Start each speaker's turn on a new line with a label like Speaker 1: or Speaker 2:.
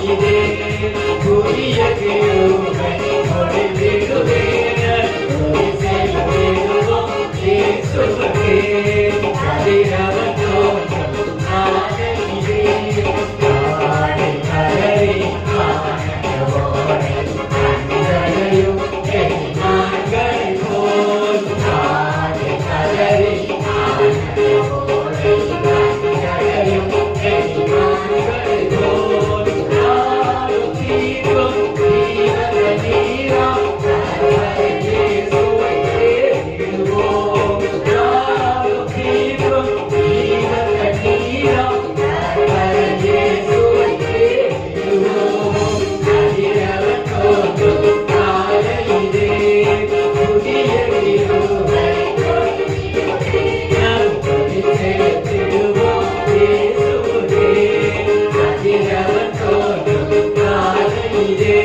Speaker 1: இதே புதிய கிருபை ஒளிவிடுவே செல்வேடுவோம் இயேசுவுக்கே கதிரவன் தோன்றும் நாளையிலே காலை கதறி ஆனந்தவோடு கண்களையும் எண்ணாங்களை போல் காலை கதறி ஆனந்தவோடு கண்களையும் எண்ணாங்களை போல் நாளும் தீர்க்கும் தீவன நீராம் இயேசுவை தேடிடுவோம் நாளும் தீர்க்கும் தீவன நீராம் இயேசுவை தேடிடுவோம் கதிரவன் தோன்றும் காலையிலே புதிய கிருபை நாம் கொடி செலுத்திடுவோம் இயேசுவே கதிரவன் தோன்றும் காலையிலே